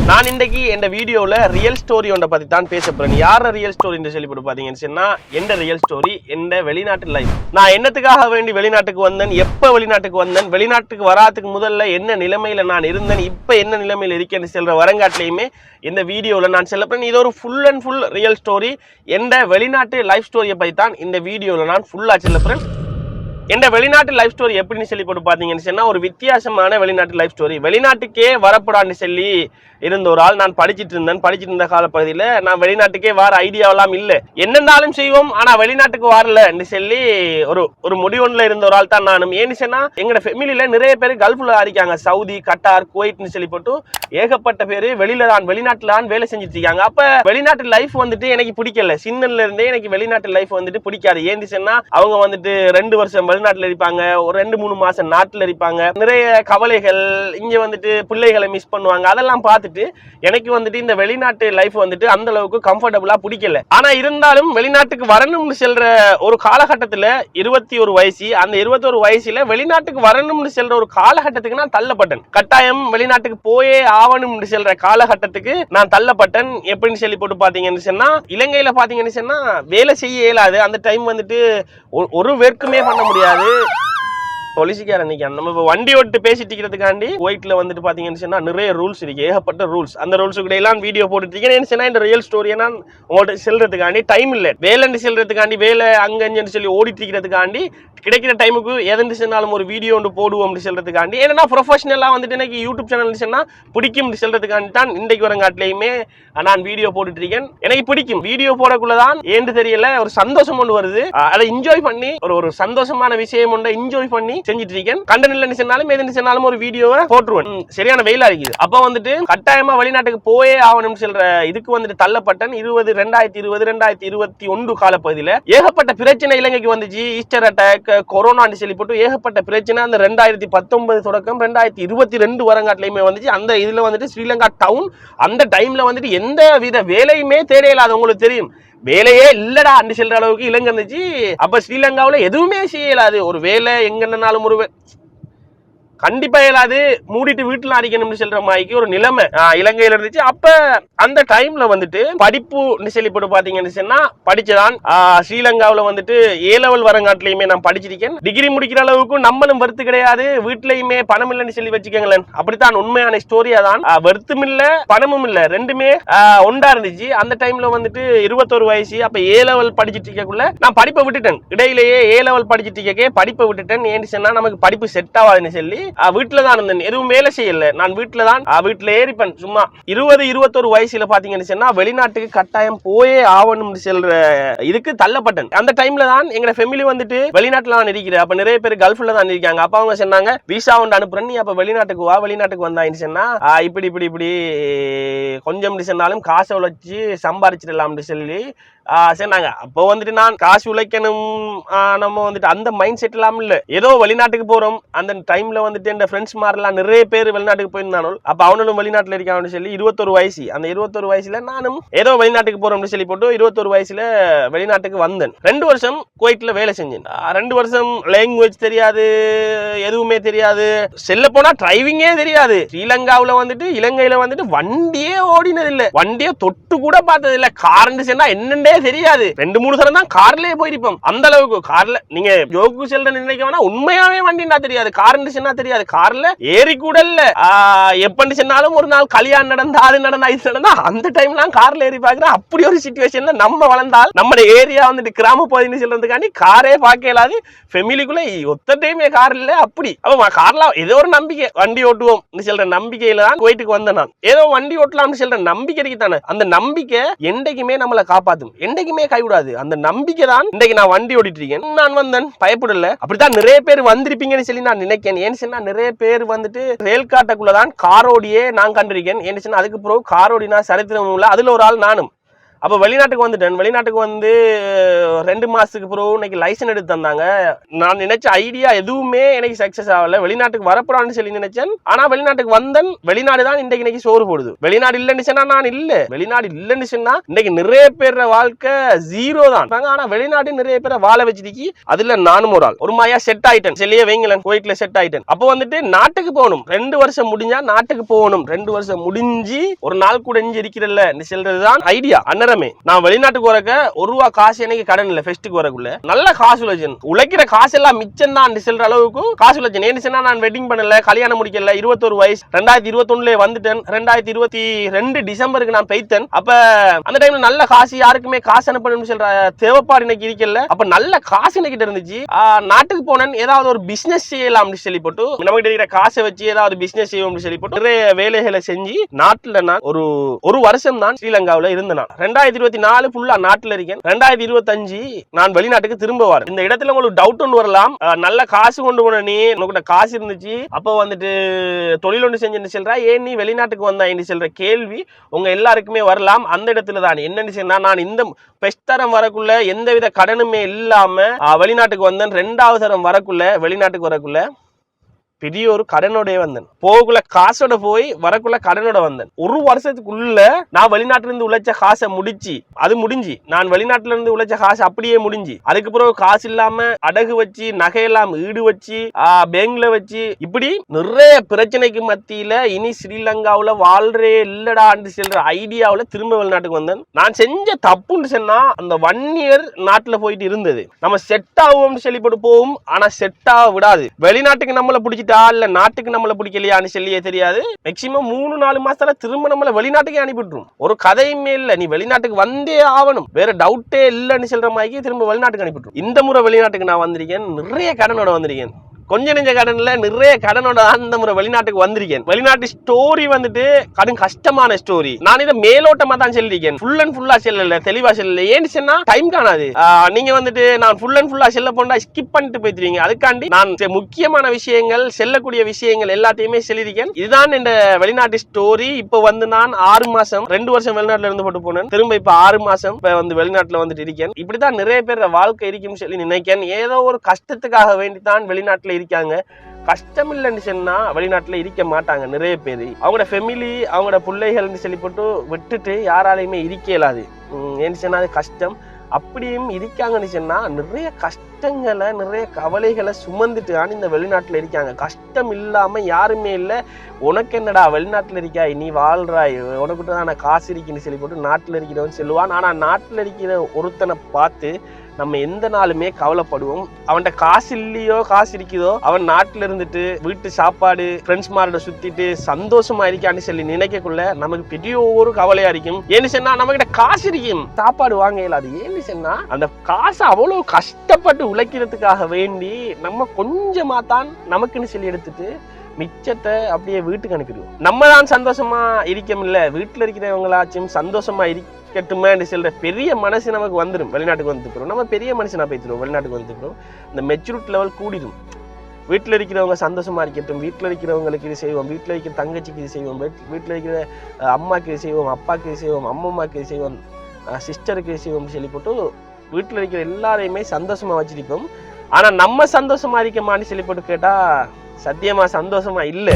நான் இன்றைக்கு இந்த வீடியோவில் ரியல் ஸ்டோரி ஒன்றை பற்றி தான் பேச போகிறேன். யார் ரியல் ஸ்டோரின்னு சொல்லி போட்டு பார்த்தீங்கன்னு சொன்னால் எந்த ரியல் ஸ்டோரி எந்த வெளிநாட்டு லைஃப். நான் என்னத்துக்காக வேண்டி வெளிநாட்டுக்கு வந்தேன், எப்போ வெளிநாட்டுக்கு வந்தேன், வெளிநாட்டுக்கு வராதுக்கு முதல்ல என்ன நிலைமையில் நான் இருந்தேன், இப்போ என்ன நிலைமையில் இருக்கேன்னு செல்கிற வரங்காட்டிலையுமே இந்த வீடியோவில் நான் செல்ல போகிறேன். இது ஒரு full and full real story. எந்த வெளிநாட்டு லைஃப் ஸ்டோரியை பற்றி தான் இந்த வீடியோவில் நான் ஃபுல்லாக செல்ல போகிறேன். இந்த வெளிநாட்டு லைஃப் ஸ்டோரி எப்படின்னு சொல்லி போட்டு பார்த்தீங்கன்னு சொன்னால் ஒரு வித்தியாசமான வெளிநாட்டு லைஃப் ஸ்டோரி. வெளிநாட்டுக்கே வரப்படான்னு சொல்லி இருந்த ஒரு ஆள். நான் படிச்சுட்டு இருந்த காலப்பகுதியில் நான் வெளிநாட்டுக்கே வர ஐடியாவெல்லாம் இல்லை, என்னென்னாலும் செய்வோம் ஆனால் வெளிநாட்டுக்கு வரலன்னு சொல்லி ஒரு முடிவொன்றில் இருந்த ஒரு ஆள் தான் நானும். ஏன்னு சொன்னால் எங்களோட ஃபேமிலியில் நிறைய பேர் கல்ஃபில் இருக்காங்க, சவுதி, கட்டார், குவைட்னு சொல்லி போட்டு ஏகப்பட்ட பேர் வெளிநாட்டில் தான் வேலை செஞ்சுட்டு இருக்காங்க. அப்போ வெளிநாட்டு லைஃப் வந்துட்டு எனக்கு பிடிக்கல. சின்னல இருந்தே எனக்கு வெளிநாட்டு லைஃப் வந்துட்டு பிடிக்காது. ஏன்னு சொன்னால் அவங்க வந்துட்டு 2 வருஷம் வெளிநாட்டில் இருப்பாங்க, ஒரு 2-3 மாசம் நாட்டில் இருப்பாங்க, நிறைய கவலைகள், இங்க வந்துட்டு பிள்ளைகளை மிஸ் பண்ணுவாங்க. அதெல்லாம் பார்த்துட்டு எனக்கு வந்துட்டு இந்த வெளிநாட்டு லைஃப் வந்துட்டு அந்த அளவுக்கு கம்ஃபர்டபுளா பிடிக்கல. ஆனா இருந்தாலும் வெளிநாட்டுக்கு வரணும்னு செல்ற ஒரு காலகட்டத்துல 21 வயசு, அந்த 21 வயசுல வெளிநாட்டுக்கு வரணும்னு செல்ற ஒரு காலகட்டத்துக்கு நான் தள்ளப்பட்டேன். கட்டாயம் வெளிநாட்டுக்கு போயே ஆவணும்னு செல்ற காலகட்டத்துக்கு நான் தள்ளப்பட்டேன். எப்படின்னு சொல்லி போட்டு பாத்தீங்கன்னு சொன்னா, இலங்கையில பாத்தீங்கன்னு சொன்னா வேலை செய்ய இயலாது. அந்த டைம் வந்துட்டு ஒரு வேர்க்குமே பண்ண முடியாது. பொலிசிக்காரன் நம்ம வண்டி ஓட்டு பேசிட்டு இருக்கிறதுக்காண்டி குவைட்ல வந்துட்டு பாத்தீங்கன்னு சொன்னா நிறைய ரூல்ஸ் இருக்கு, ஏகப்பட்ட ரூல்ஸ். அந்த ரூல்ஸுக்கு எல்லாம் வீடியோ போட்டுட்டு இருக்கேன். இந்த ரியல் ஸ்டோரியை நான் உங்கள்கிட்ட செல்றதுக்காண்டி டைம் இல்லை, வேலைன்னு செல்றதுக்காண்டி, வேலை அங்கன்னு சொல்லி ஓடிட்டு இருக்கிறதுக்காண்டி கிடைக்கிற டைமுக்கு எதென்று சொன்னாலும் ஒரு வீடியோ ஒன்று போடுவோம் சொல்றதுக்காண்டி. ஏன்னா ப்ரொஃபஷனலாக வந்துட்டு எனக்கு யூடியூப் சேனல் சொன்னா பிடிக்கும் சொல்றதுக்காண்டி தான் இன்றைக்கு வரங்காட்டிலையுமே நான் வீடியோ போட்டுட்டு இருக்கேன். எனக்கு பிடிக்கும் வீடியோ போடக்குள்ளதான் ஏன்னு தெரியல ஒரு சந்தோஷம் ஒன்று வருது. அதை என்ஜாய் பண்ணி ஒரு சந்தோஷமான விஷயம் ஒன்றை என்ஜாய் பண்ணி செஞ்சுட்டு இருக்கேன். கண்டென்ட் இல்லைன்னு சொன்னாலும் எதுன்னு சொன்னாலும் ஒரு வீடியோவை போட்டுருவேன். சரியான வெயிலா இருக்குது. அப்ப வந்துட்டு கட்டாயமா வெளிநாட்டுக்கு போயே ஆகணும்னு சொல்ற இதுக்கு வந்துட்டு தள்ளப்பட்டேன். 2020-2021 காலப்பகுதியில் ஏகப்பட்ட பிரச்சனை இலங்கைக்கு வந்துச்சு. ஈஸ்டர் அட்டாக், கொரோனான்னு சொல்லி போட்டு ஏகப்பட்ட பிரச்சனை. அந்த 2019 தொடக்கம் 2022 வரங்காட்டிலையுமே வந்துச்சு. அந்த இதுல வந்துட்டு ஸ்ரீலங்கா டவுன் அந்த டைம்ல வந்துட்டு எந்த வித வேலையுமே தேவையில்லை. அது உங்களுக்கு தெரியும், வேலையே இல்லடா அண்டு செல்ற அளவுக்கு இலங்கை இருந்துச்சு. அப்ப ஸ்ரீலங்காவில் எதுவுமே செய்யலாது. ஒரு வேலை எங்கன்னாலும் கண்டிப்பா இயலாது, மூடிட்டு வீட்டுல அடிக்கணும்னு சொல்ற மாதிரி ஒரு நிலைமை இலங்கையில இருந்துச்சு. அப்ப அந்த டைம்ல வந்துட்டு படிப்பு சொல்லி போட்டு பாத்தீங்கன்னு சொன்னா படிச்சதான். ஸ்ரீலங்காவில வந்துட்டு A-level வரங்காட்டிலையுமே நான் படிச்சிருக்கேன். டிகிரி முடிக்கிற அளவுக்கு நம்மளும் வெறுத்து கிடையாது, வீட்லயுமே பணம் இல்லைன்னு சொல்லி வச்சுக்கோங்களேன். அப்படித்தான் உண்மையான ஸ்டோரியா தான். வெறுத்தும் இல்ல பணமும் இல்ல, ரெண்டுமே ஒண்டா இருந்துச்சு. அந்த டைம்ல வந்துட்டு 21 வயசு. அப்ப A-level படிச்சுட்டு இருக்கக்குள்ள நான் படிப்பை விட்டுட்டேன். இடையிலேயே A-level படிச்சுட்டு இருக்கே படிப்பை விட்டுட்டேன். ஏன்னு சொன்னா நமக்கு படிப்பு செட் ஆகாதுன்னு சொல்லி வீட்டுல தான் இருந்தேன். எதுவும் வேலை செய்யல, நான் வீட்டுல தான் வீட்டுல ஏறிப்பேன் சும்மா. 20-21 வயசுல பாத்தீங்கன்னு சொன்னா வெளிநாட்டுக்கு கட்டாயம் போயே ஆவணும்னு சொல்ற இதுக்கு தள்ளப்பட்டேன். அந்த டைம்ல தான் எங்க ஃபேமிலி வந்துட்டு வெளிநாட்டுல தான் இருக்கிறேன். அப்ப நிறைய பேர் கல்ஃப்ல தான் இருக்காங்க. அப்ப அவங்க சொன்னாங்க விசா ஒன்று அனுப்புறேன், நீ அப்ப வெளிநாட்டுக்கு வா. வெளிநாட்டுக்கு வந்தாயின்னு சொன்னா இப்படி கொஞ்சம் சொன்னாலும் காசை உழைச்சி சம்பாரிச்சிடலாம்னு சொல்லி சொன்னாங்க. அப்போ வந்துட்டு நான் காசு உழைக்கணும், நம்ம வந்துட்டு அந்த மைண்ட் செட் எல்லாம் இல்ல. ஏதோ வெளிநாட்டுக்கு போறோம். அந்த டைம்ல வந்துட்டு என் ஃப்ரெண்ட்ஸ் மாதிரிலாம் நிறைய பேர் வெளிநாட்டுக்கு போயிருந்தானோ. அப்ப அவனும் வெளிநாட்டுல இருக்கான்னு சொல்லி 21 வயசு. அந்த 21 வயசுல நானும் ஏதோ வெளிநாட்டுக்கு போறோம்னு சொல்லி போட்டு 21 வயசுல வெளிநாட்டுக்கு வந்தேன். 2 வருஷம் குவைட்ல வேலை செஞ்சேன். 2 வருஷம் லாங்குவேஜ் தெரியாது, எதுவுமே தெரியாது, செல்ல போனா டிரைவிங்கே தெரியாது. ஸ்ரீலங்காவில வந்துட்டு இலங்கையில வந்துட்டு வண்டியே ஓடினது இல்ல, வண்டியே தொட்டு கூட பார்த்தது இல்ல. கார்னு சொன்னா என்னன்னே தெரியாது. 2-3 தரம் தான் கார்லயே போயிருப்போம். அந்த அளவுக்கு கார்ல நீங்க ஜோக்கு செல்ற நினைக்க வேணா, உண்மையாவே வண்டினா தெரியாது, கார்னு சொன்னா தெரியாது. கார்ல ஏறி கூட இல்ல. எப்பன்னு சொன்னாலும் ஒரு நாள் கல்யாணம் நடந்தா, அது நடந்தா, இது நடந்தா, அந்த டைம்லாம் கார்ல ஏறி பாக்குறேன். அப்படி ஒரு சிச்சுவேஷன்ல நம்ம வளர்ந்தால் நம்ம ஏரியா வந்துட்டு கிராம பகுதின்னு சொல்றதுக்காண்டி காரே பார்க்க இயலாது. ஃபெமிலிக்குள்ள ஒத்த டைமே கார் இல்ல. அப்படி அப்ப கார்ல ஏதோ ஒரு நம்பிக்கை, வண்டி ஓட்டுவோம் சொல்ற நம்பிக்கையில தான் குவைட்டுக்கு வந்தேன் நான். ஏதோ வண்டி ஓட்டலாம்னு சொல்ற நம்பிக்கை தானே. அந்த நம்பிக்கை என்றைக்குமே நம்மளை காப்பாத்தும், என்றைக்குமே கைவிடாது. அந்த நம்பிக்கை தான் இன்றைக்கு நான் வண்டி ஓடிட்டு இருக்கேன். நான் வந்தேன், பயப்படல. அப்படித்தான் நிறைய பேர் வந்திருப்பீங்கன்னு சொல்லி நான் நினைக்கிறேன். ஏன்னு சொன்னா நிறைய பேர் வந்துட்டு ரயில் காட்டக்குள்ளதான் காரோடியே நான் கண்டிருக்கேன். ஏன்னு சொன்னா அதுக்கு பிறகு காரோடினா சரித்திரம் இல்ல. அதுல ஒரு ஆள் நானும். அப்ப வெளிநாட்டுக்கு வந்துட்டேன். வெளிநாட்டுக்கு வந்து 2 மாசத்துக்கு பிறகு இன்னைக்கு லைசன்ஸ் எடுத்து தந்தாங்க. நான் நினைச்ச ஐடியா எதுவுமே எனக்கு சக்சஸ் ஆகல. வெளிநாட்டுக்கு வரப்போறான்னு சொல்லி நினைச்சேன். ஆனா வெளிநாட்டுக்கு வந்தேன். வெளிநாடு தான் இன்னைக்கு சோறு போடுது. வெளிநாடு இல்லைன்னு சொன்னா நான் இல்ல. வெளிநாடு இல்லைன்னு சொன்னா இன்னைக்கு நிறைய பேர் வாழ்க்கை ஜீரோ தான். ஆனா வெளிநாடு நிறைய பேரை வாழ வச்சிருக்கி. அதுல நானும் ஒரு மாயா செட் ஆயிட்டேன். செல்லிய வைங்களேன், குவைட்ல செட் ஆயிட்டேன். அப்போ வந்துட்டு நாட்டுக்கு போகணும். 2 வருஷம் முடிஞ்சா நாட்டுக்கு போகணும். 2 வருஷம் முடிஞ்சு ஒரு நாள் கூட இஞ்சி இருக்கிறல்ல செல்றதுதான் ஐடியா. அன்னரமே நான் வெளிநாட்டுக்கு வரக்க ₹1 காசு எனக்கு கடன் இல்ல. ஃபெஸ்ட்டுக்கு வரக்குள்ள நல்ல காசு உழைச்சேன். உழைக்கிற காசு எல்லாம் மிச்சம் தான் செல்ற அளவுக்கு காசு உழைச்சேன். ஏன்னு சொன்னா நான் வெட்டிங் பண்ணல, கல்யாணம் முடிக்கல, 21 வயசு. 2021 வந்துட்டேன். 2022 டிசம்பருக்கு நான் பெய்தேன். அப்ப அந்த டைம்ல நல்ல காசு, யாருக்குமே காசு அனுப்பணும்னு சொல்ற தேவைப்பாடு எனக்கு இருக்கல. அப்ப நல்ல காசு எனக்கு இருந்துச்சு. நாட்டுக்கு போனேன். ஏதாவது ஒரு பிசினஸ் செய்யலாம்னு சொல்லி போட்டு நமக்கு இருக்கிற காசை வச்சு ஏதாவது பிசினஸ் செய்வோம்னு சொல்லி போட்டு நிறைய வேலைகளை செஞ்சு நாட்டுல நான் ஒரு வருஷம் தான் ஸ்ரீலங்காவில் இருந்தேன். 2024 ஃபுல்லா நாட்டுல இருக்கேன். 2025 நான் வெளிநாட்டுக்கு திரும்ப வரேன். இந்த இடத்துல உங்களுக்கு டவுட் ஒன்று வரலாம். நல்ல காசு கொண்டு போன நீ, உனக்கு காசு இருந்துச்சு, அப்போ வந்துட்டு தொழில் ஒன்று செஞ்சுன்னு சொல்றா, ஏன் நீ வெளிநாட்டுக்கு வந்தா என்று சொல்ற கேள்வி உங்க எல்லாருக்குமே வரலாம். அந்த இடத்துல தான் என்னன்னு சொன்னா, நான் இந்த பெஸ்ட் தரம் வரக்குள்ள எந்தவித கடனுமே இல்லாம வெளிநாட்டுக்கு வந்தேன். 2வது தரம் வரக்குள்ள வெளிநாட்டுக்கு வரக்குள்ள பெரிய ஒரு கடனோட வந்தேன். போகக்குள்ள காசோட போய் வரக்குள்ள கடனோட வந்தேன். ஒரு வருஷத்துக்குள்ள நான் வெளிநாட்டுல இருந்து உழைச்ச காசை முடிஞ்சு நான் வெளிநாட்டுல இருந்து உழைச்ச காசு அப்படியே முடிஞ்சு, அதுக்கு பிறகு காசு இல்லாம அடகு வச்சு, நகையெல்லாம் ஈடு வச்சு, பேங்க்ல வச்சு, இப்படி நிறைய பிரச்சனைக்கு மத்தியில இனி ஸ்ரீலங்காவுல வாழ்றே இல்லடான்னு சொல்ற ஐடியாவுல திரும்ப வெளிநாட்டுக்கு வந்தேன். நான் செஞ்ச தப்புன்னு சொன்னா, அந்த 1 இயர் நாட்டுல போயிட்டு இருந்தது நம்ம செட் ஆகும்னு சொல்லி போட்டு போகும். ஆனா செட் ஆக விடாது. வெளிநாட்டுக்கு நம்மளை பிடிச்சி இல்ல நாட்டுக்கு நம்மள பிடிக்கலையான்னு சொல்லியே தெரியாது. மேக்சிமம் 3-4 மாசத்துல திரும்ப நம்மள வெளிநாட்டுக்கு அனுப்பிட்டுரும். ஒரு கதையுமே இல்ல, நீ வெளிநாட்டுக்கு வந்தே ஆகணும், வேற டவுட்டே இல்லன்னு சொல்ற மாதிரி திரும்ப வெளிநாட்டுக்கு அனுப்பிட்டுரும். இந்த முறை வெளிநாட்டுக்கு நான் வந்திருக்கேன். நிறைய கடனோட வந்திருக்கேன். கொஞ்ச நெஞ்ச கடன்ல நிறைய கடனோட அந்த முறை வெளிநாட்டுக்கு வந்திருக்கேன். வெளிநாட்டு ஸ்டோரி வந்துட்டு கடும் கஷ்டமான ஸ்டோரி. நான் இதை மேலோட்டமா தான் சொல்லிருக்கேன். ஃபுல் அண்ட் ஃபுல்லா செல்லல, தெளிவா செல்லல. ஏன்னு சொன்னா டைம் காணாது. நீங்க வந்துட்டு நான் ஃபுல் அண்ட் ஃபுல்லா செல்ல போனா ஸ்கிப் பண்ணிட்டு போயிடுவீங்க. அதுக்காண்டி நான் முக்கியமான விஷயங்கள், செல்லக்கூடிய விஷயங்கள் எல்லாத்தையுமே சொல்லியிருக்கேன். இதுதான் இந்த வெளிநாட்டு ஸ்டோரி. இப்போ வந்து நான் 6 மாசம் 2 வருஷம் வெளிநாட்டுல இருந்து போட்டு போனேன். திரும்ப இப்ப 6 மாசம் இப்ப வந்து வெளிநாட்டுல வந்துட்டு இருக்கேன். இப்படிதான் நிறைய பேர் வாழ்க்கை இருக்குன்னு சொல்லி நினைக்கிறேன். ஏதோ ஒரு கஷ்டத்துக்காக வேண்டித்தான் வெளிநாட்டுல இருக்காங்க. கஷ்டம் இல்லைன்னு சொன்னா வெளிநாட்டுல இருக்க மாட்டாங்க. நிறைய பேர் அவங்களோட ஃபேமிலி, அவங்களோட பிள்ளைகள்னு சொல்லி போட்டு விட்டுட்டு யாராலையுமே இருக்க இயலாது. ஏன்னு சொன்னா அது கஷ்டம். அப்படியும் இருக்காங்கன்னு சொன்னா நிறைய கஷ்டங்களை, நிறைய கவலைகளை சுமந்துட்டு இந்த வெளிநாட்டுல இருக்காங்க. கஷ்டம் இல்லாம யாருமே இல்லை. உனக்கு என்னடா வெளிநாட்டுல இருக்கா, நீ வாழ்றாய், உனக்கிட்ட தான் காசு இருக்குன்னு சொல்லி போட்டு நாட்டுல இருக்கிறவன் சொல்லுவான். ஆனா நாட்டுல இருக்கிற ஒருத்தனை பார்த்து நம்ம எந்த நாளுமே கவலைப்படுவோம். அவன்கிட்ட காசு இல்லையோ காசு இருக்குதோ, அவன் நாட்டுல இருந்துட்டு வீட்டு சாப்பாடு, ஃப்ரெண்ட்ஸ் மாரோட சுத்திட்டு சந்தோஷமா இருக்கான்னு சொல்லி நினைக்கக்குள்ள நமக்கு பெரிய ஒரு கவலையா இருக்கும். ஏன்னு சொன்னா நம்ம கிட்ட காசு இருக்கும், சாப்பாடு வாங்க இயலாது. ஏன்னு சொன்னா அந்த காசு அவ்வளவு கஷ்டப்பட்டு உழைக்கிறதுக்காக வேண்டி நம்ம கொஞ்சமா தான் நமக்குன்னு சொல்லி எடுத்துட்டு மிச்சத்தை அப்படியே வீட்டுக்கு அனுப்பிடுவோம். நம்ம தான் சந்தோஷமா இருக்கமில்ல, வீட்டுல இருக்கிறவங்களாச்சும் சந்தோஷமா இருக்கட்டுமே சொல்ற பெரிய மனசு நமக்கு வந்துடும். வெளிநாட்டுக்கு வந்துக்கிறோம், நம்ம பெரிய மனுஷனா பேசிடுவோம். வெளிநாட்டுக்கு வந்துக்கிறோம், இந்த மெச்சூரிட்டி லெவல் கூடிடும். வீட்டில் இருக்கிறவங்க சந்தோஷமா இருக்கட்டும், வீட்டில் இருக்கிறவங்களுக்கு இது செய்வோம், வீட்டில் இருக்கிற தங்கச்சிக்கு இது செய்வோம், வீட்டில் இருக்கிற அம்மாக்கு இது செய்வோம், அப்பாவுக்கு இது செய்வோம், அம்மம்மாக்கு இது செய்வோம், சிஸ்டருக்கு இது செய்வோம் சொல்லி போட்டு வீட்டில் இருக்கிற எல்லாரையுமே சந்தோஷமா வச்சிருப்போம். ஆனா நம்ம சந்தோஷமா இருக்கமான்னு சொல்லி போட்டு கேட்டா சத்தியமா சந்தோஷமா இல்லை.